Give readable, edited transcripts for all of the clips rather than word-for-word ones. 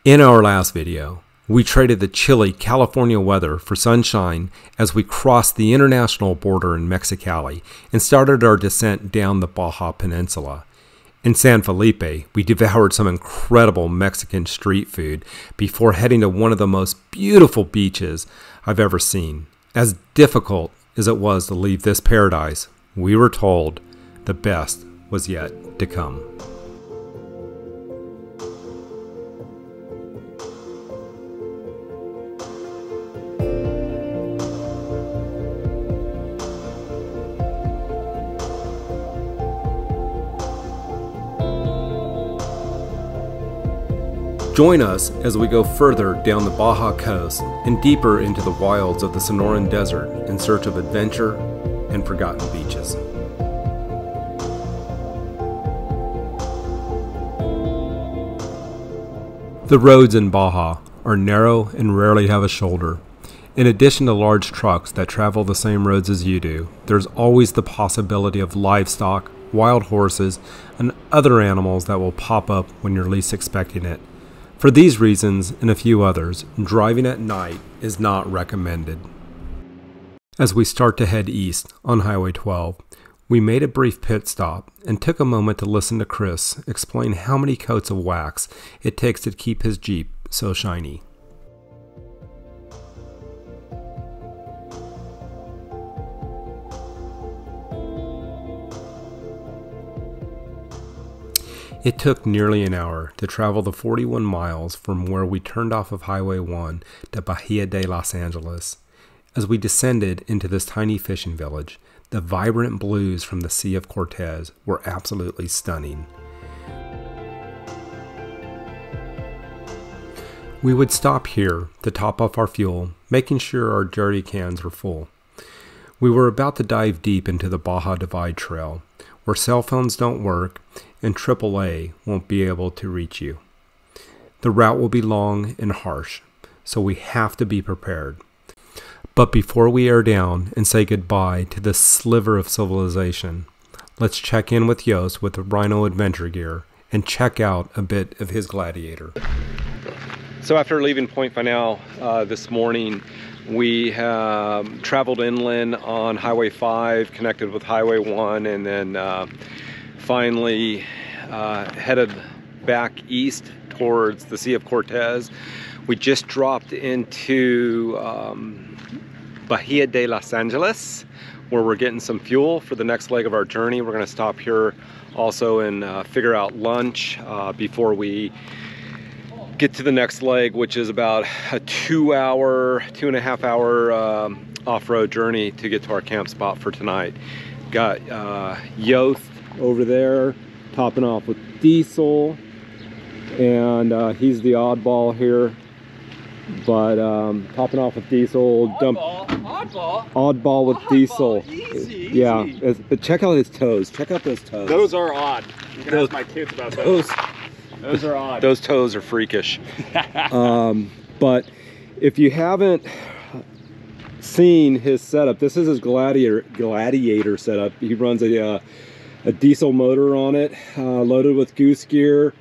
In our last video, we traded the chilly California weather for sunshine as we crossed the international border in Mexicali and started our descent down the Baja Peninsula. In San Felipe, we devoured some incredible Mexican street food before heading to one of the most beautiful beaches I've ever seen. As difficult as it was to leave this paradise, we were told the best was yet to come. Join us as we go further down the Baja coast and deeper into the wilds of the Sonoran Desert in search of adventure and forgotten beaches. The roads in Baja are narrow and rarely have a shoulder. In addition to large trucks that travel the same roads as you do, there's always the possibility of livestock, wild horses, and other animals that will pop up when you're least expecting it. For these reasons, and a few others, driving at night is not recommended. As we start to head east on Highway 12, we made a brief pit stop and took a moment to listen to Chris explain how many coats of wax it takes to keep his Jeep so shiny. It took nearly an hour to travel the 41 miles from where we turned off of Highway 1 to Bahia de Las Animas. As we descended into this tiny fishing village, the vibrant blues from the Sea of Cortez were absolutely stunning. We would stop here to top off our fuel, making sure our jerry cans were full. We were about to dive deep into the Baja Divide Trail, where cell phones don't work and AAA won't be able to reach you. The route will be long and harsh, so we have to be prepared. But before we air down and say goodbye to this sliver of civilization, let's check in with Yost with the Rhino Adventure Gear and check out a bit of his Gladiator. So after leaving Point Final this morning, we have traveled inland on Highway 5, connected with Highway 1, and then finally headed back east towards the Sea of Cortez. We just dropped into Bahia de Las Animas, where we're getting some fuel for the next leg of our journey. We're going to stop here also and figure out lunch before we get to the next leg, which is about a 2.5 hour off-road journey to get to our camp spot for tonight. Got Yost over there topping off with diesel, and he's the oddball here, but topping off with diesel. Oddball with diesel. Easy. Yeah, check out his toes. Check out those toes. Those are odd. You can ask my kids about those. Those are odd. Those toes are freakish. But if you haven't seen his setup, this is his Gladiator setup. He runs a diesel motor on it, loaded with goose gear.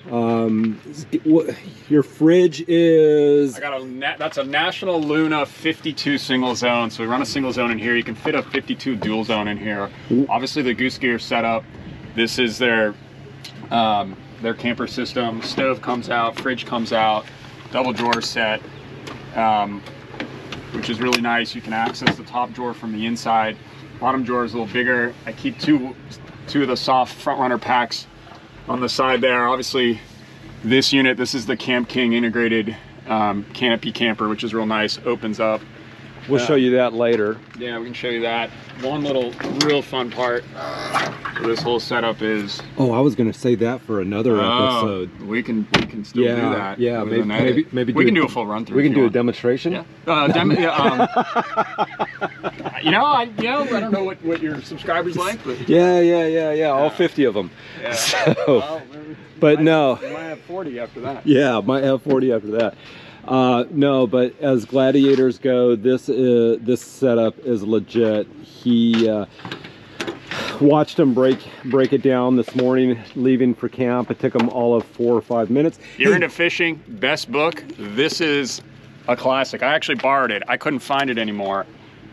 Your fridge is... I got that's a National Luna 52 single zone. So we run a single zone in here. You can fit a 52 dual zone in here. Obviously the goose gear setup. This is their camper system. Stove comes out, fridge comes out, double drawer set, which is really nice. You can access the top drawer from the inside. Bottom drawer is a little bigger. I keep two of the soft front runner packs on the side there. Obviously this unit, this is the Camp King integrated canopy camper, which is real nice. Opens up. We'll show you that later. Yeah, we can show you that. One little real fun part of this whole setup is... Oh, I was going to say that for another episode. We can still do that. Yeah, maybe we can do a full run through. We can do a demonstration. Yeah. You know, I don't know what your subscribers like, but yeah. All 50 of them. Yeah. So, well, but no. You might have 40 after that. Yeah, might have 40 after that. No, but as Gladiators go, this setup is legit. Watched them break it down this morning, leaving for camp. It took them all of 4 or 5 minutes. You're into fishing, best book. This is a classic. I actually borrowed it. I couldn't find it anymore.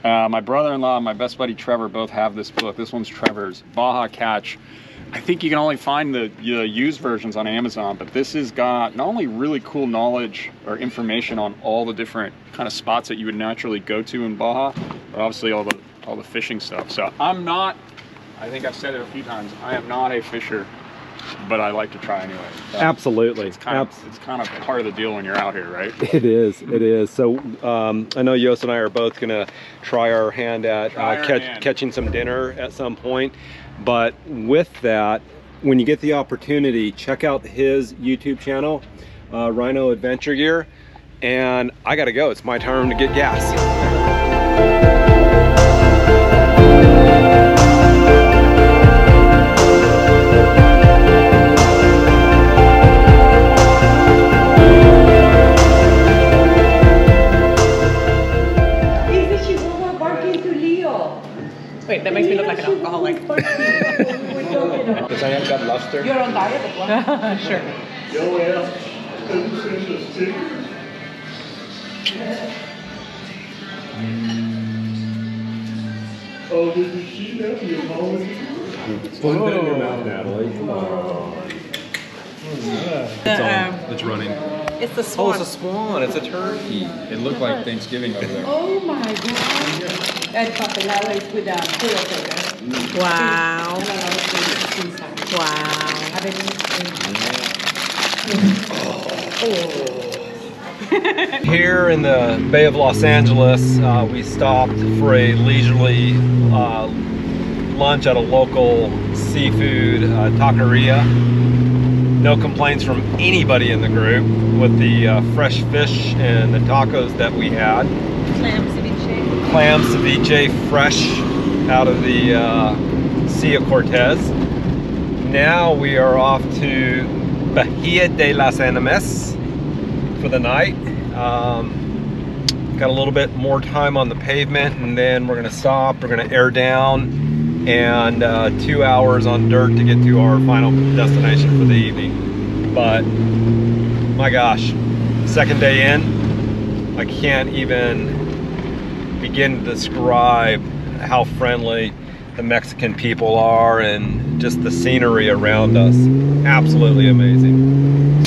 My brother-in-law and my best buddy Trevor both have this book. This one's Trevor's, Baja Catch. I think you can only find the used versions on Amazon, but this has got not only really cool knowledge or information on all the different kind of spots that you would naturally go to in Baja, but obviously all the fishing stuff. So I'm not, I think I've said it a few times, I am not a fisher, but I like to try anyway. So absolutely. It's kind of part of the deal when you're out here, right? It is. It is. So I know Yost and I are both going to try our hand at catching some dinner at some point. But with that, when you get the opportunity, check out his YouTube channel, Rhino Adventure Gear. And I got to go. It's my turn to get gas. Wait, that makes me look like an alcoholic. Because I have got luster. You're on diet as well? Sure. Oh, did you see that? The apology? Put it in your mouth, Natalie. Come on. It's running. It's the swan. Oh, it's a swan. It's a turkey. It looked like Thanksgiving over there. Oh my God. And papelada is with a puro sugar. Wow. Wow. Here in the Bay of Los Angeles, we stopped for a leisurely lunch at a local seafood taqueria. No complaints from anybody in the group with the fresh fish and the tacos that we had. Clam ceviche fresh out of the Sea of Cortez. Now we are off to Bahia De Las Animas for the night. Got a little bit more time on the pavement, and then we're gonna stop, we're gonna air down, and 2 hours on dirt to get to our final destination for the evening. But my gosh, second day in, I can't even begin to describe how friendly the Mexican people are and just the scenery around us. Absolutely amazing.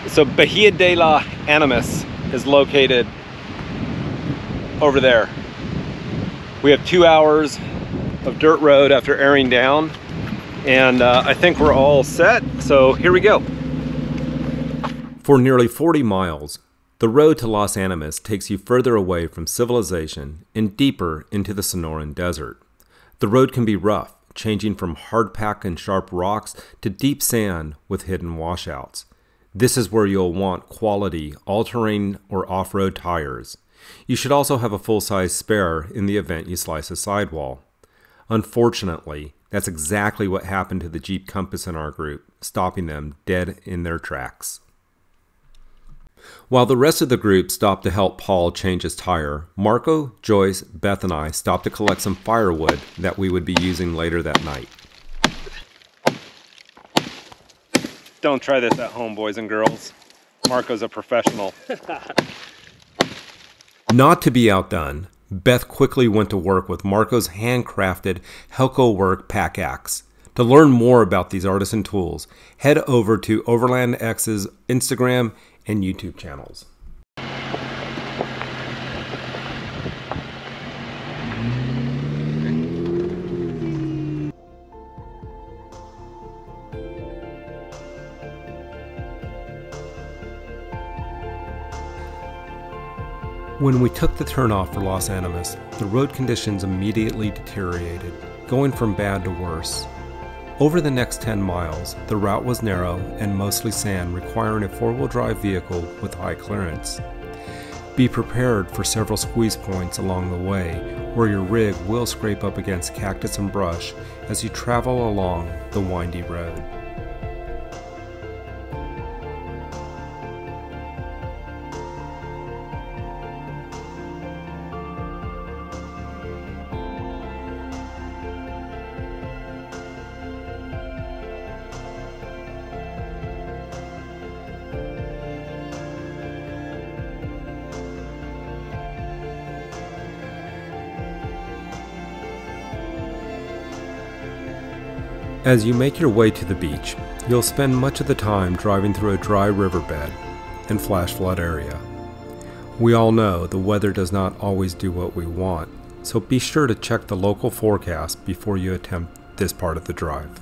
So Bahia de las Animas is located over there. We have 2 hours of dirt road after airing down, and I think we're all set, so here we go. For nearly 40 miles, the road to Las Animas takes you further away from civilization and deeper into the Sonoran desert. The road can be rough, changing from hardpack and sharp rocks to deep sand with hidden washouts. This is where you'll want quality all-terrain or off-road tires. You should also have a full-size spare in the event you slice a sidewall. Unfortunately, that's exactly what happened to the Jeep Compass in our group, stopping them dead in their tracks. While the rest of the group stopped to help Paul change his tire, Marco, Joyce, Beth, and I stopped to collect some firewood that we would be using later that night. Don't try this at home, boys and girls. Marco's a professional. Not to be outdone, Beth quickly went to work with Marco's handcrafted Helco Work pack axe. To learn more about these artisan tools, head over to Overland X's Instagram and YouTube channels. When we took the turnoff for Las Animas, the road conditions immediately deteriorated, going from bad to worse. Over the next 10 miles, the route was narrow and mostly sand, requiring a four-wheel drive vehicle with high clearance. Be prepared for several squeeze points along the way, where your rig will scrape up against cactus and brush as you travel along the windy road. As you make your way to the beach, you'll spend much of the time driving through a dry riverbed and flash flood area. We all know the weather does not always do what we want, so be sure to check the local forecast before you attempt this part of the drive.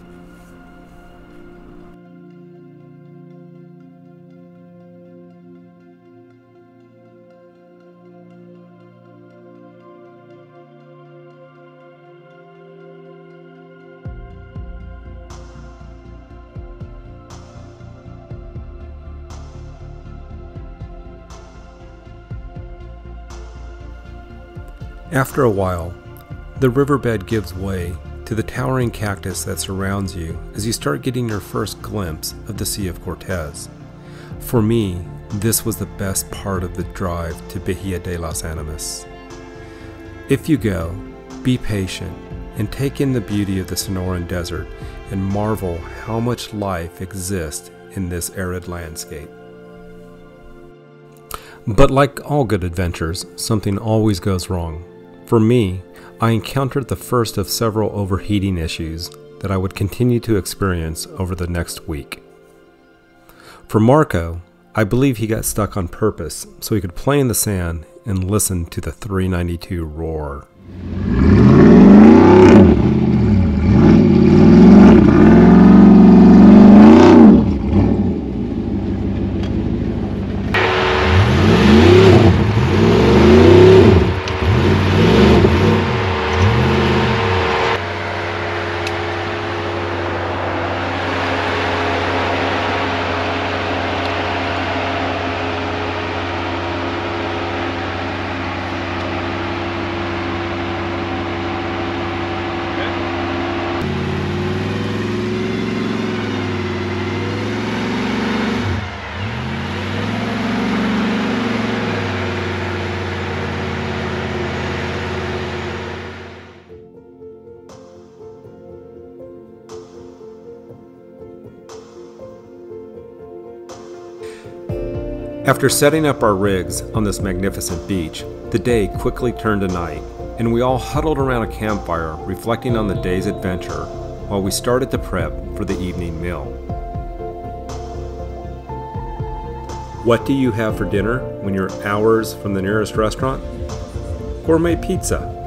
After a while, the riverbed gives way to the towering cactus that surrounds you as you start getting your first glimpse of the Sea of Cortez. For me, this was the best part of the drive to Bahia De Las Animas. If you go, be patient and take in the beauty of the Sonoran Desert and marvel how much life exists in this arid landscape. But like all good adventures, something always goes wrong. For me, I encountered the first of several overheating issues that I would continue to experience over the next week. For Marco, I believe he got stuck on purpose so he could play in the sand and listen to the 392 roar. After setting up our rigs on this magnificent beach, the day quickly turned to night, and we all huddled around a campfire reflecting on the day's adventure while we started to prep for the evening meal. What do you have for dinner when you're hours from the nearest restaurant? Gourmet pizza.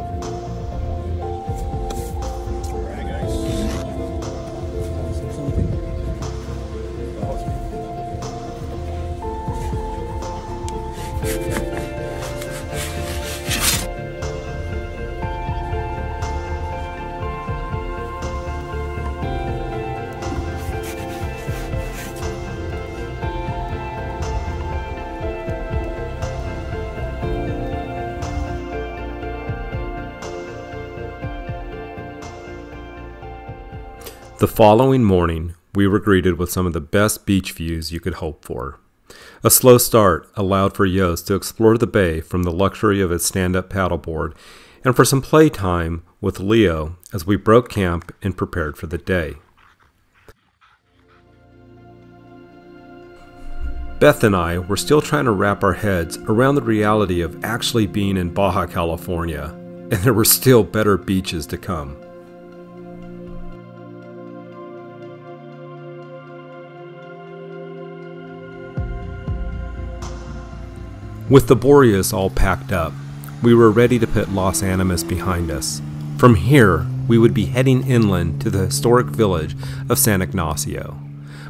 The following morning, we were greeted with some of the best beach views you could hope for. A slow start allowed for Yost to explore the bay from the luxury of his stand-up paddleboard and for some playtime with Leo as we broke camp and prepared for the day. Beth and I were still trying to wrap our heads around the reality of actually being in Baja California, and there were still better beaches to come. With the Boreas all packed up, we were ready to put Las Animas behind us. From here, we would be heading inland to the historic village of San Ignacio.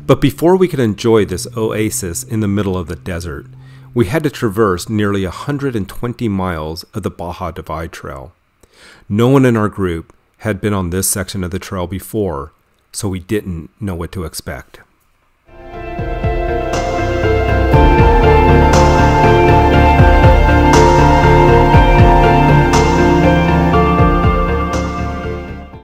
But before we could enjoy this oasis in the middle of the desert, we had to traverse nearly 120 miles of the Baja Divide Trail. No one in our group had been on this section of the trail before, so we didn't know what to expect.